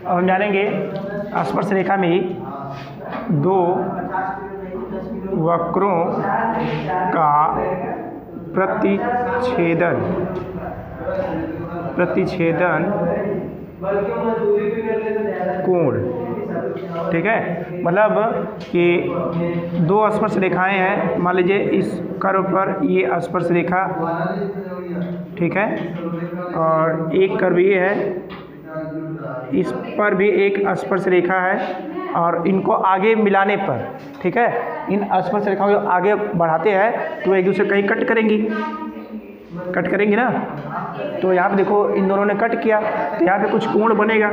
अब हम जानेंगे स्पर्श रेखा में दो वक्रों का प्रतिच्छेदन कोण। ठीक है, मतलब कि दो स्पर्श रेखाएं हैं, मान लीजिए इस कर्व पर ये स्पर्श रेखा, ठीक है, और एक कर्व ये है, इस पर भी एक स्पर्श रेखा है, और इनको आगे मिलाने पर, ठीक है, इन स्पर्श रेखाओं को आगे बढ़ाते हैं तो एक दूसरे कहीं कट करेंगी ना। तो यहाँ पे देखो इन दोनों ने कट किया तो यहाँ पे कुछ कोण बनेगा,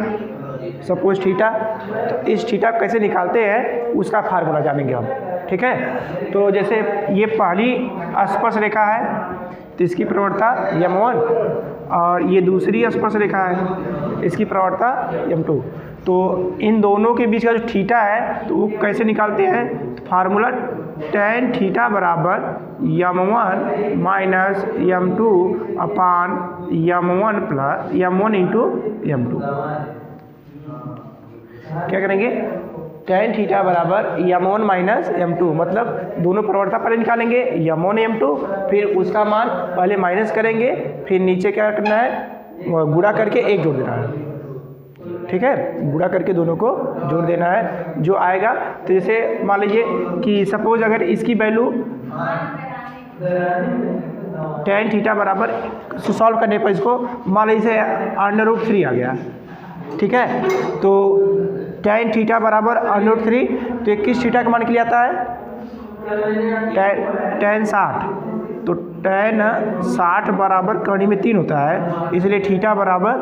सपोज थीटा। तो इस थीटा कैसे निकालते हैं उसका फार्मूला जानेंगे हम। ठीक है, तो जैसे ये पहली स्पर्श रेखा है तो इसकी प्रवणता m1, और ये दूसरी स्पर्श रेखा है, इसकी प्रवणता m2। तो इन दोनों के बीच का जो थीटा है तो वो कैसे निकालते हैं, तो फार्मूला tan थीटा बराबर m1 माइनस m2 अपान m1 plus m1 into m2। क्या करेंगे, tan थीटा बराबर m1 माइनस m2, मतलब दोनों प्रवणता पहले निकालेंगे m1 m2, फिर उसका मान पहले माइनस करेंगे, फिर नीचे क्या करना है, गुणा करके एक जोड़ देना है। ठीक है, गुणा करके दोनों को जोड़ देना है, जो आएगा। तो जैसे मान लीजिए कि सपोज अगर इसकी वैल्यू tan थीटा बराबर, सॉल्व करने पर इसको मान लीजिए √3 आ गया। ठीक है, तो tan थीटा बराबर √3, तो 21 थीटा का मान के लिए आता है tan 60, तो tan 60 बराबर कड़ी में 3 होता है, इसलिए थीटा बराबर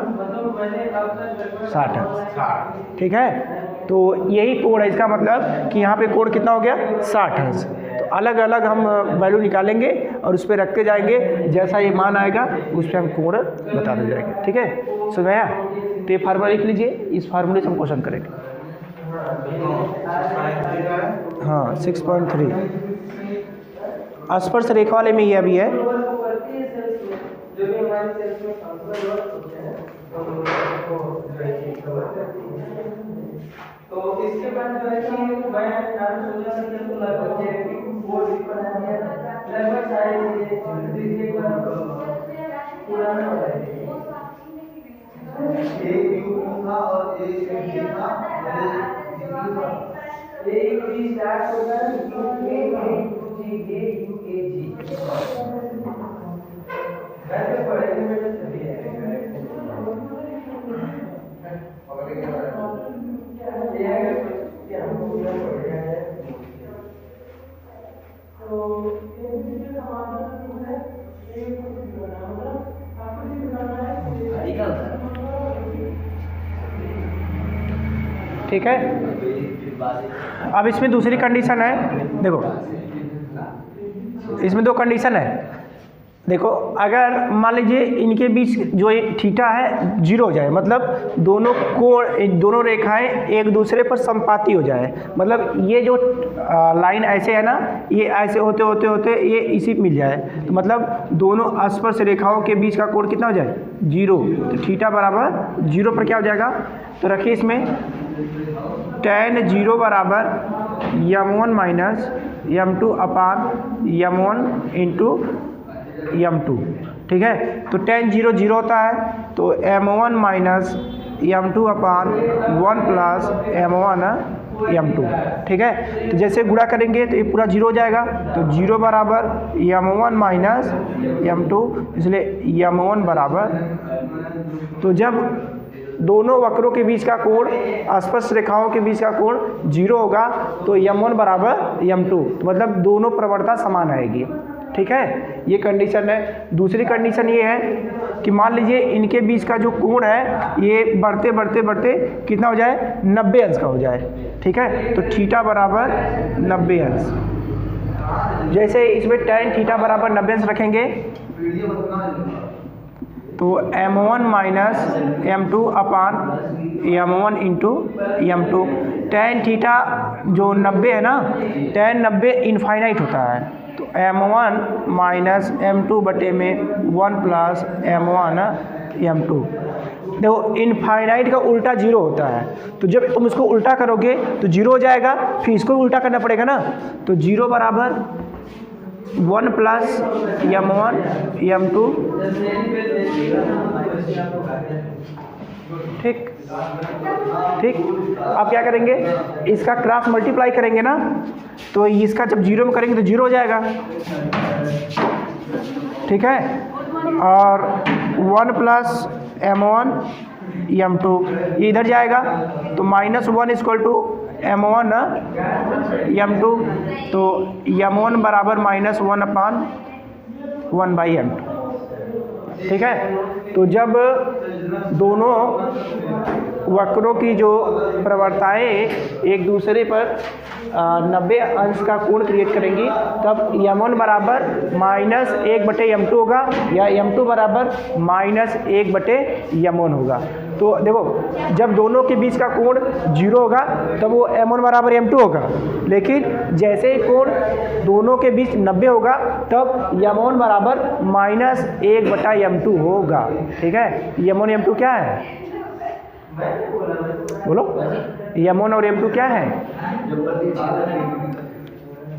60 है। ठीक है, तो यही कोण है, इसका मतलब कि यहाँ पे कोण कितना हो गया, 60 है। तो अलग अलग हम वैल्यू निकालेंगे और उस पर रखते जाएंगे, जैसा ये मान आएगा उस पर हम कोण बताते जाएंगे। ठीक है, समझ आया? तो ये फार्मूला लिख लीजिए, इस फार्मूले से हम क्वेश्चन करेंगे। हाँ 6.3 स्पर्श रेखा वाले में ये अभी है। तो इसके बाद जो है कि मैं सोचा था कि तो लगभग बोर्ड भी बना दिया, लगभग सारी चीजें एक बार पुराना हो जाएगी। एक यू था और एक जी था, एक जी स्टार्ट होगा यू ए जी वैसे पढ़ेंगे बेटा सभी आएगा। ठीक है, अब इसमें दूसरी कंडीशन है, देखो इसमें दो कंडीशन है। देखो अगर मान लीजिए इनके बीच जो ये थीटा है 0 हो जाए, मतलब दोनों रेखाएं एक दूसरे पर संपाती हो जाए, मतलब ये जो लाइन ऐसे है ना, ये ऐसे होते होते होते ये इसी मिल जाए, तो मतलब दोनों स्पर्श रेखाओं के बीच का कोण कितना हो जाए, 0। तो थीटा बराबर 0 पर क्या हो जाएगा, तो रखिए इसमें tan 0 बराबर m1 माइनस m2 अपान m1 इंटू m2। ठीक है, तो tan 0 0 होता है, तो m1 माइनस m2 अपान 1 प्लस m1 m2। ठीक है, तो जैसे गुणा करेंगे तो ये पूरा 0 हो जाएगा, तो 0 बराबर m1 माइनस m2, इसलिए m1 बराबर, तो जब दोनों वक्रों के बीच का कोण, स्पर्श रेखाओं के बीच का कोण 0 होगा तो m1 बराबर m2, मतलब दोनों प्रवणता समान आएगी। ठीक है, ये कंडीशन है। दूसरी कंडीशन ये है कि मान लीजिए इनके बीच का जो कोण है ये बढ़ते बढ़ते बढ़ते कितना हो जाए, 90 अंश का हो जाए। ठीक है, तो थीटा बराबर 90 अंश। जैसे इसमें tan थीटा बराबर 90 अंश रखेंगे तो m1 माइनस m2 अपान m1 into m2। tan theta जो 90 है ना, tan 90 इनफाइनाइट होता है, तो m1 माइनस m2 बटे में 1 प्लस m1 m2। देखो इनफाइनाइट का उल्टा जीरो होता है, तो जब तुम इसको उल्टा करोगे तो जीरो हो जाएगा, फिर इसको उल्टा करना पड़ेगा ना, तो जीरो बराबर 1 प्लस m1 m2, ठीक ठीक। अब क्या करेंगे, इसका क्रॉस मल्टीप्लाई करेंगे ना, तो इसका जब जीरो में करेंगे तो जीरो हो जाएगा, ठीक है। और 1 प्लस m1 m2 ये इधर जाएगा, तो -1 इक्वल टू m1 m2, तो m1 बराबर -1/1/m2, ठीक है। तो जब दोनों वक्रों की जो प्रवणताएं एक दूसरे पर 90 अंश का कोण क्रिएट करेंगी, तब m1 बराबर -1/m2 होगा, या m2 बराबर -1/m1 होगा। तो देखो जब दोनों के बीच का कोण 0 होगा तब वो m1 बराबर m2 होगा, लेकिन जैसे ही कोण दोनों के बीच 90 होगा तब m1 बराबर -1/m2 होगा, ठीक है। m1 m2 क्या है, बोलो, m1 और m2 क्या है,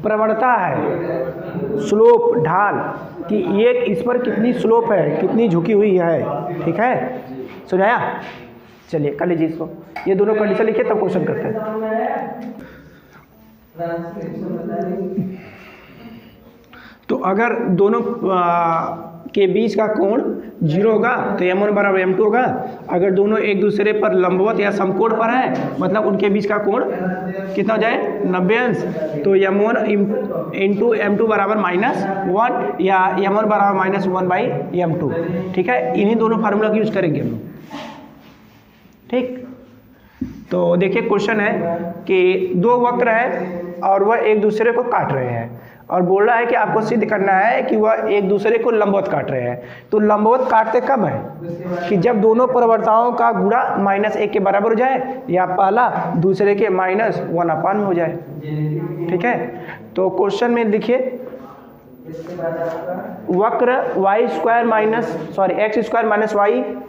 प्रवणता है, स्लोप, ढाल, कि एक इस पर कितनी स्लोप है, कितनी झुकी हुई है, ठीक है। सुनाया, चलिए कर लीजिए इसको, ये दोनों कंडीशन लिखिए तब क्वेश्चन करते हैं। तो अगर दोनों के बीच का कोण 0 होगा तो m1 बराबर m2 होगा। अगर दोनों एक दूसरे पर लंबवत या समकोण पर है, मतलब उनके बीच का कोण कितना हो जाए 90 अंश, तो m1 इंटू m2 बराबर -1, या m1 बराबर -1/m2, ठीक है। इन्हीं दोनों फार्मूला का यूज करेंगे हम लोग, ठीक। तो देखिए क्वेश्चन है कि दो वक्र है और वह एक दूसरे को काट रहे हैं, और बोल रहा है कि आपको सिद्ध करना है कि वह एक दूसरे को लंबवत काट रहे हैं। तो लंबवत काटते कब है कि जब दोनों प्रवणताओं का गुणा -1 के बराबर हो जाए, या पहला दूसरे के -1/में हो जाए, ठीक है। तो क्वेश्चन में लिखिए वक्र x²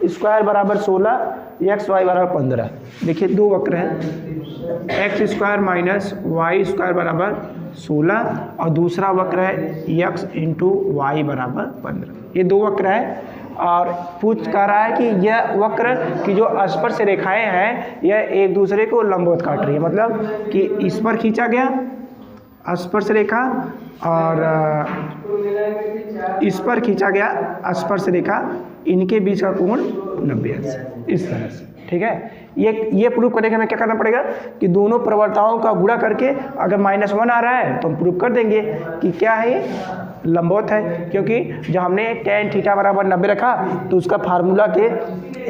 -y² बराबर 16, xy बराबर 15। देखिए दो वक्र हैं, x² -y² बराबर 16 और दूसरा वक्र है x इंटू y बराबर 15। ये दो वक्र है और पूछ कर रहा है कि यह वक्र की जो स्पर्श रेखाएं हैं यह एक दूसरे को लंबवत काट रही है, मतलब कि इस पर खींचा गया स्पर्श रेखा और इस पर खींचा गया स्पर्श रेखा, इनके बीच का कोण 90 अंश, इस तरह से, ठीक है। ये प्रूव करने के हमें क्या करना पड़ेगा कि दोनों प्रवणताओं का गुणा करके अगर -1 आ रहा है तो हम प्रूव कर देंगे कि क्या है ये लंबवत है, क्योंकि जब हमने tan थीटा बराबर 90 रखा तो उसका फार्मूला के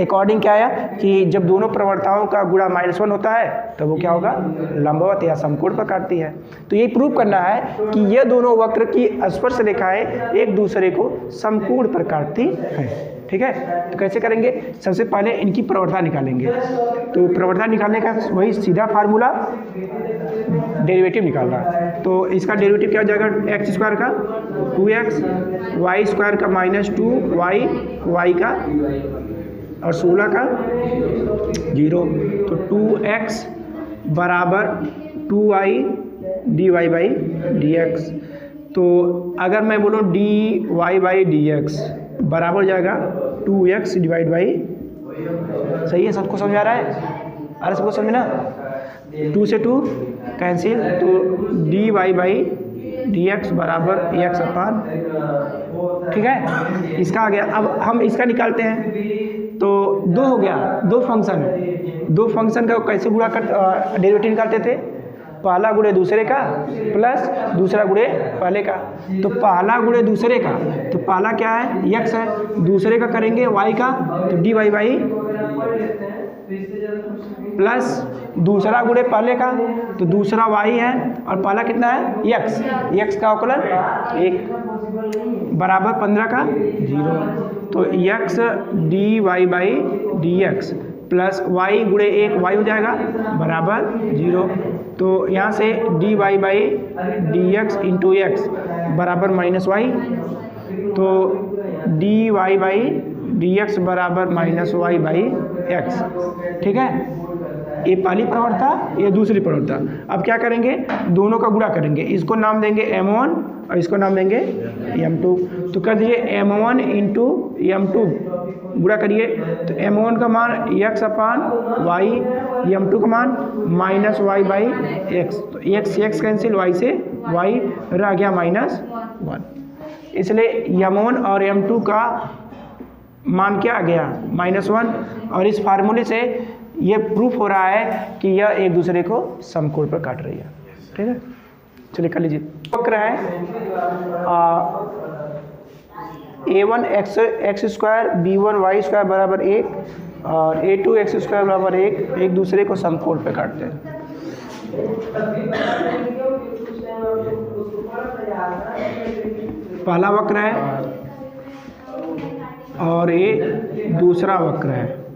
अकॉर्डिंग क्या आया कि जब दोनों प्रवणताओं का गुणा -1 होता है तो वो क्या होगा लंबवत या समकोण पर काटती है। तो यही प्रूव करना है कि ये दोनों वक्र की स्पर्श रेखाएं एक दूसरे को समकोण पर काटती हैं, ठीक है। तो कैसे करेंगे, सबसे पहले इनकी प्रवणता निकालेंगे। तो प्रवणता निकालने का वही सीधा फार्मूला, डेरिवेटिव निकालना। तो इसका डेरिवेटिव क्या हो जाएगा, x² का 2x, y² का -2y, y का और 16 का 0, तो 2x बराबर 2y dy/dx। तो अगर मैं बोलूँ dy/dx बराबर हो जाएगा 2x डिवाइड बाई, सही है, सबको समझ आ रहा है, अरे सबको समझ ना, 2 से 2 कैंसिल, तो dy/dx बराबर x अपान, ठीक है। इसका आ गया। अब हम इसका निकालते हैं, तो दो हो गया, दो फंक्शन का कैसे गुणा कर डेरिवेटिव निकालते थे, पहला गुणे दूसरे का प्लस दूसरा गुणे पहले का। तो पहला गुणे दूसरे का, तो पहला क्या है x है, दूसरे का करेंगे y का, तो dy/, प्लस दूसरा गुणे पहले का, तो दूसरा y है और पहला कितना है x का अवकलन 1 बराबर 15 का 0, तो x dy/dx प्लस y गुणे 1 y हो जाएगा बराबर 0। तो यहाँ से dy/dx इंटू x बराबर -y, तो dy/dx बराबर -y/, एक्स, ठीक है। ये पहली प्रवणता, ये दूसरी प्रवणता। अब क्या करेंगे, दोनों का गुणा करेंगे, इसको नाम देंगे m1 और इसको नाम देंगे m2। तो कर दिए m1 इंटू m2, गुणा करिए तो m1 का मान x अपान y, m2 का मान माइनस y बाई एक्स। तो x कैंसिल, y से y रह गया -1। इसलिए m1 और m2 का मान क्या आ गया -1। और इस फार्मूले से ये प्रूफ हो रहा है कि यह एक दूसरे को समकोण पर काट रही है, ठीक है। चलिए कर लीजिए। वक्र है a1 x square b1 y square बराबर 1 और a2 x स्क्वायर बराबर 1 एक दूसरे को समकोण पर काटते हैं। पहला वक्र है और ये दूसरा वक्र है,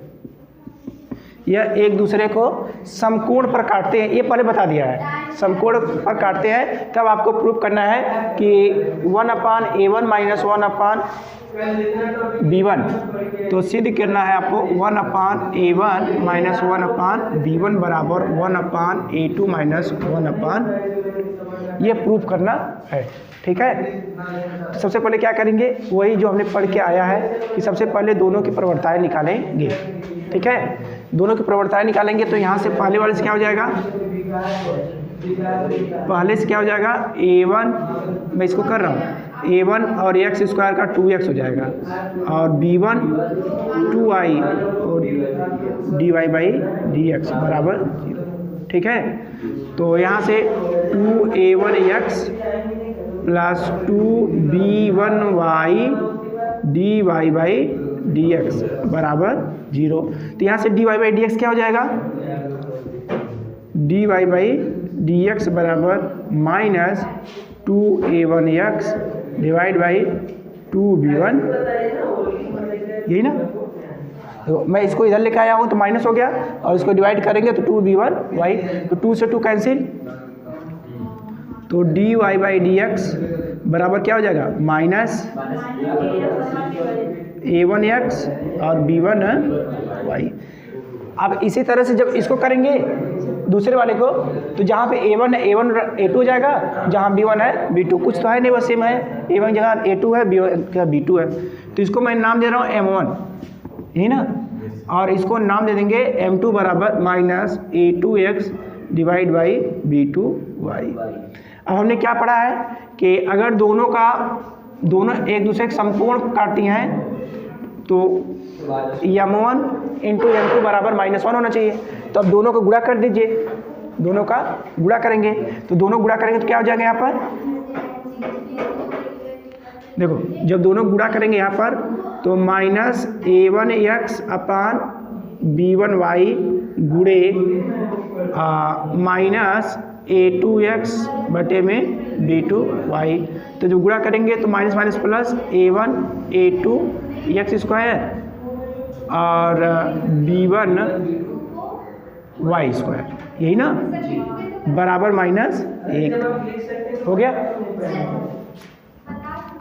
यह एक दूसरे को समकोण पर काटते हैं। ये पहले बता दिया है, समकोण पर काटते हैं। तब आपको प्रूफ करना है कि 1/a1 माइनस 1/b1। तो सिद्ध करना है आपको 1/a1 माइनस 1/b1 बराबर 1/a2 माइनस 1/, ये प्रूफ करना है, ठीक है। तो सबसे पहले क्या करेंगे, वही जो हमने पढ़ के आया है कि सबसे पहले दोनों की प्रवणताएं निकालेंगे, ठीक है। दोनों की प्रवणताएं निकालेंगे तो यहाँ से पहले वाले से क्या हो जाएगा, पहले से क्या हो जाएगा a1, मैं इसको कर रहा हूँ, a1 और x स्क्वायर का 2x हो जाएगा और b1 2y और dy बाई dx बराबर 0, ठीक है। तो यहाँ से 2a1x plus 2b1y dy by dx बराबर 0। तो यहाँ से dy बाई dx क्या हो जाएगा, dy बाई dx बराबर minus 2a1x divide by 2b1, यही ना। तो मैं इसको इधर लेके आया हूँ तो माइनस हो गया और इसको डिवाइड करेंगे तो 2b1y, तो 2 से 2 कैंसिल, तो dy बाई dx बराबर क्या हो जाएगा माइनस a1x और b1y। अब इसी तरह से जब इसको करेंगे दूसरे वाले को, तो जहाँ पे a1 है a1 a2 हो जाएगा, जहाँ b1 है b2, कुछ तो है नहीं, बस सेम है, a1 जगह a2 है b2 है। तो इसको मैं नाम दे रहा हूँ m1, यही ना, और इसको नाम दे देंगे m2 बराबर minus a2x divide by b2y। अब हमने क्या पढ़ा है कि अगर दोनों एक दूसरे के समकोण काटती हैं तो m1 इंटू m2 बराबर -1 होना चाहिए। तो अब दोनों को गुणा कर दीजिए, दोनों का गुणा करेंगे तो दोनों गुणा करेंगे तो क्या हो जाएगा यहाँ पर, देखो जब दोनों गुणा करेंगे यहाँ पर तो माइनस a1x अपान b1y गुणे माइनस a2x बटे में b2y। तो जब गुणा करेंगे तो minus minus plus a1 a2 x square और b1 y स्क्वायर, यही ना, बराबर -1 हो गया।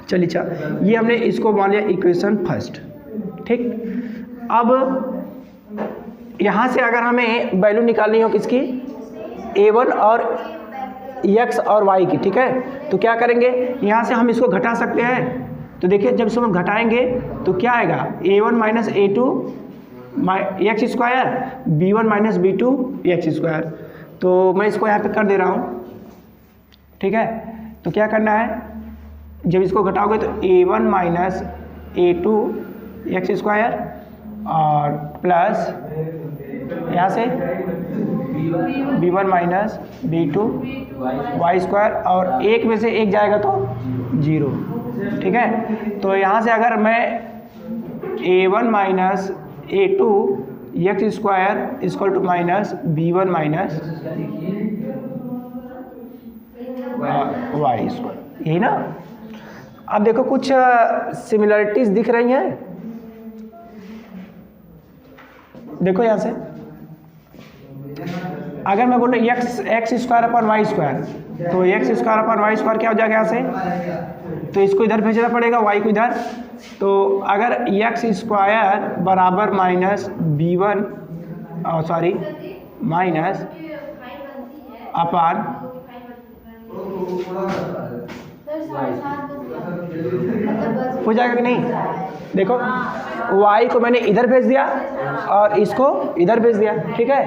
चलिए अच्छा, ये हमने इसको मान लिया इक्वेशन फर्स्ट, ठीक। अब यहाँ से अगर हमें वैल्यू निकालनी हो किसकी, a1 और x और y की, ठीक है। तो क्या करेंगे, यहाँ से हम इसको घटा सकते हैं। तो देखिए जब इसको हम घटाएंगे तो क्या आएगा, a1 minus a2 x square, b1 minus b2 x square. तो मैं इसको यहाँ पे कर दे रहा हूँ, ठीक है। तो क्या करना है, जब इसको घटाओगे तो a1 minus a2 x square और प्लस यहाँ से b1 minus b2 y square और एक में से एक जाएगा तो 0, ठीक है। तो यहाँ से अगर मैं a1 minus a2 x square equal to minus b1 minus y square, यही ना। अब देखो कुछ सिमिलरिटीज दिख रही हैं, देखो यहाँ से अगर मैं बोलूँ x square upon y square, तो x square upon y square क्या हो जाएगा यहाँ से, तो इसको इधर भेजना पड़ेगा वाई को इधर। तो अगर एक्स स्क्वायर बराबर minus b one sorry minus upon हो जाएगा कि नहीं। देखो y को मैंने इधर भेज दिया और इसको इधर भेज दिया, ठीक है।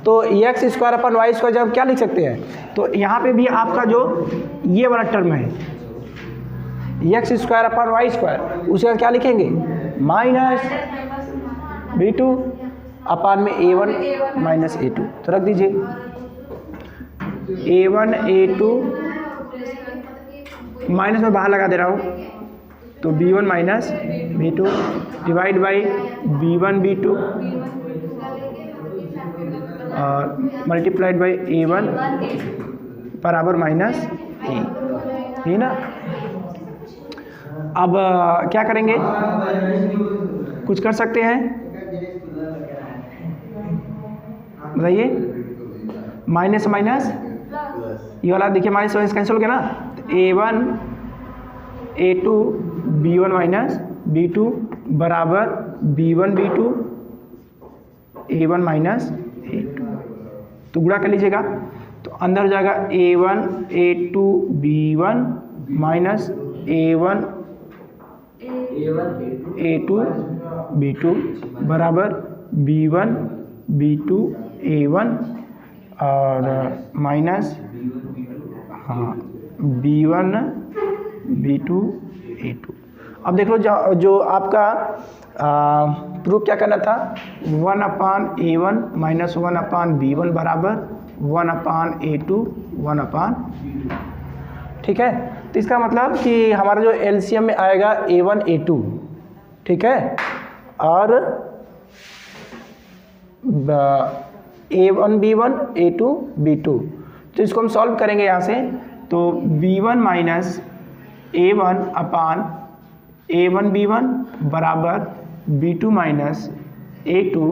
तो x square upon y square जब क्या लिख सकते हैं, तो यहाँ पे भी आपका जो ये वाला टर्म है x square upon y square, उसके बाद क्या लिखेंगे माइनस बी टू अपान में a one minus a two. तो रख दीजिए a one a two minus में बाहर लगा दे रहा हूँ, तो b one minus b two divide by b one b two और मल्टीप्लाइड बाई ए वन बराबर माइनस ए, ठीक ना। अब क्या करेंगे, कुछ कर सकते हैं बताइए। माइनस माइनस ये वाला देखिए माइनस माइनस कैंसिल हो गया ना, a one a two b one minus b two बराबर b one b two a one minus a two. तो गुणा कर लीजिएगा, तो अंदर हो जाएगा a one a two b one minus a one a two b two बराबर b one b two a one और माइनस हाँ b one b two a two. अब देख लो जो आपका प्रूफ क्या करना था, one upon a one minus one upon b one बराबर one upon a two one upon, ठीक है। तो इसका मतलब कि हमारा जो एलसीएम में आएगा ए वन ए टू, ठीक है, और a one b one a two b two. तो इसको हम सॉल्व करेंगे यहाँ से, तो b one minus a one upon a one b one बराबर b two minus a two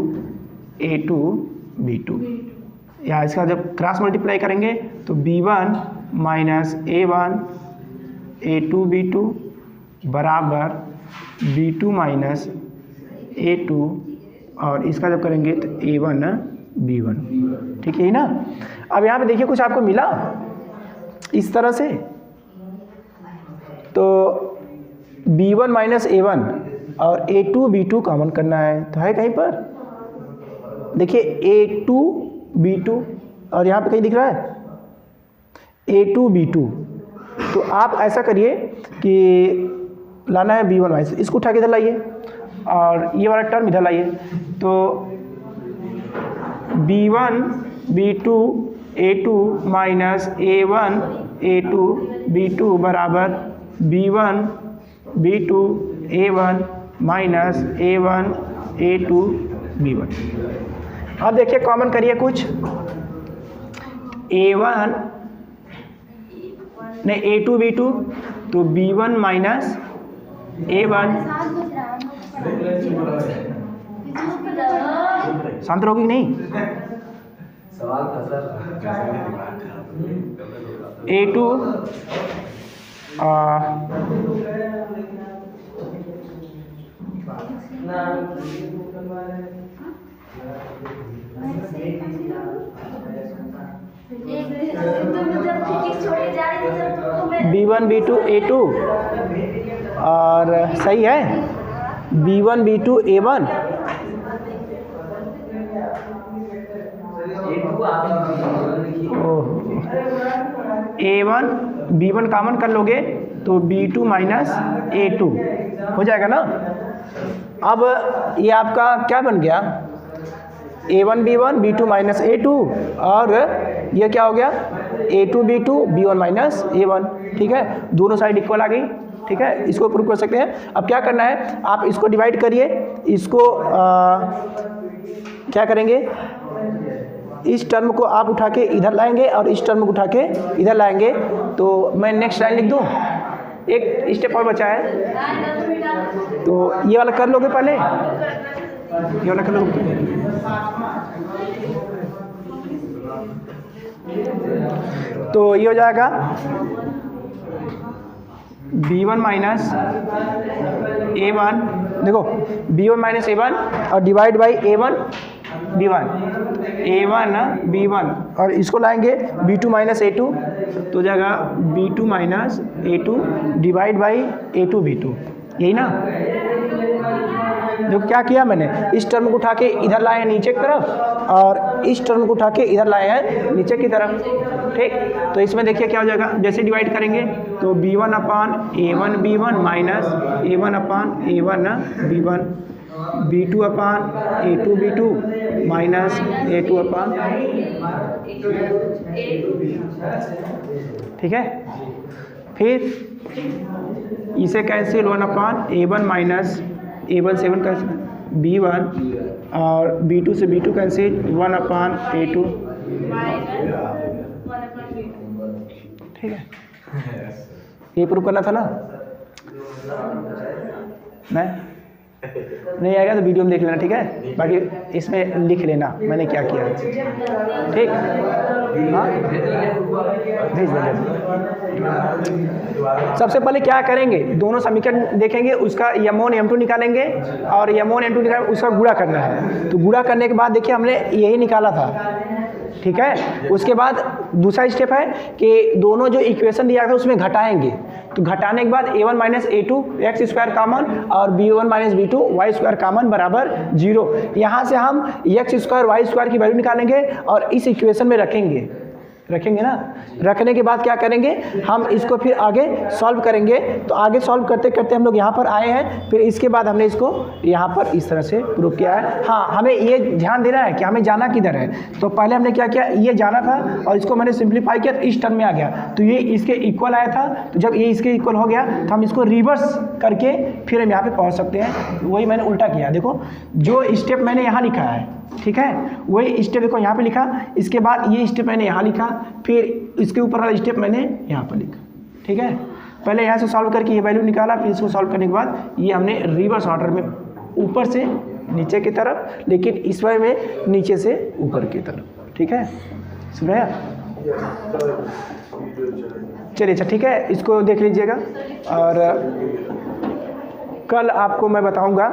b two. या इसका जब क्रॉस मल्टीप्लाई करेंगे तो b one minus a one a two b two बराबर b two minus a two और इसका जब करेंगे तो ए वन बी वन, ठीक है ना। अब यहाँ पे देखिए कुछ आपको मिला इस तरह से, तो b one minus a one और ए टू बी टू कॉमन करना है, तो है कहीं पर देखिए ए टू बी टू और यहाँ पे कहीं दिख रहा है ए टू बी टू। तो आप ऐसा करिए कि लाना है बी वन माइनस, इसको उठा के इधर लाइए और ये वाला टर्म इधर लाइए, तो b one b two a two minus a one a two b two बराबर b one b two a one minus a one a two b one. अब देखिए कॉमन करिए कुछ, ए वन नहीं ए टू बी टू, तो b one minus a one, शांत रहोगी नहीं, सवाल था sir a two b one b two a two और सही है b one b two a one, a one b one common कर लोगे तो b two minus a two हो जाएगा ना। अब ये आपका क्या बन गया a one b two minus a two और ये क्या हो गया a two b two b one minus a one, ठीक है। दोनों साइड इक्वल आ गई, ठीक है। इसको प्रूव कर सकते हैं। अब क्या करना है, आप इसको डिवाइड करिए, इसको क्या करेंगे, इस टर्म को आप उठा के इधर लाएंगे और इस टर्म को उठा के इधर लाएंगे। तो मैं नेक्स्ट लाइन लिख दूँ, एक स्टेप और बचा है, तो ये वाला कर लोगे पहले, ये वाला कर लोगे तो ये हो जाएगा B1 माइनस A1, देखो B1 माइनस A1 और divide by A1 B1, A1 B1 और इसको लाएंगे B2 माइनस A2, तो हो जाएगा B2 minus A2 divide by A2 B2, यही ना। देखो क्या किया मैंने, इस टर्म को उठा के इधर लाए हैं नीचे की तरफ और इस टर्म को उठा के इधर लाए हैं नीचे की तरफ, ठीक। तो इसमें देखिए क्या हो जाएगा, जैसे डिवाइड करेंगे तो B1 अपान A1 B1 माइनस A1 अपान A1 B1, B2 अपान A2 B2 माइनस A2 अपान, ठीक है। फिर इसे कैंसिल 1 अपान A1 माइनस A1 से 1 कैंसिल B1 और B2 से B2 कैंसिल 1 अपान A2, ठीक है। ये प्रूव करना था ना, नहीं आएगा तो वीडियो में देख लेना, ठीक है। बाकी इसमें लिख लेना मैंने क्या किया, ठीक। हाँ भेज देंगे। सबसे पहले क्या करेंगे, दोनों समीकरण देखेंगे, उसका M1 M2 निकालेंगे और M1 M2 निकाल उसका गुणा करना है। तो गुणा करने के बाद देखिए हमने यही निकाला था, ठीक है। उसके बाद दूसरा स्टेप है कि दोनों जो इक्वेशन दिया था उसमें घटाएंगे। तो घटाने के बाद A1 minus A2 x square कामन और B1 minus B2 Y square कामन बराबर 0। यहाँ से हम एक्स स्क्वायर वाई स्क्वायर की वैल्यू निकालेंगे और इस इक्वेशन में रखेंगे ना। रखने के बाद क्या करेंगे, हम इसको फिर आगे सॉल्व करेंगे। तो आगे सॉल्व करते करते हम लोग यहाँ पर आए हैं, फिर इसके बाद हमने इसको यहाँ पर इस तरह से प्रूव किया है। हाँ, हमें ये ध्यान देना है कि हमें जाना किधर है। तो पहले हमने क्या किया, ये जाना था और इसको मैंने सिंप्लीफाई किया तो इस टर्म में आ गया, तो ये इसके इक्वल आया था। तो जब ये इसके इक्वल हो गया तो हम इसको रिवर्स करके फिर हम यहाँ पर पहुँच सकते हैं। वही मैंने उल्टा किया, देखो जो स्टेप मैंने यहाँ लिखा है, ठीक है, वही स्टेप देखो यहाँ पे लिखा, इसके बाद ये स्टेप मैंने यहाँ लिखा, फिर इसके ऊपर वाला स्टेप मैंने यहाँ पर लिखा, ठीक है। पहले यहाँ से सॉल्व करके ये वैल्यू निकाला, फिर इसको सॉल्व करने के बाद ये हमने रिवर्स ऑर्डर में ऊपर से नीचे की तरफ, लेकिन इस बार में नीचे से ऊपर की तरफ, ठीक है। सुनाया, चलिए अच्छा ठीक है, इसको देख लीजिएगा और कल आपको मैं बताऊँगा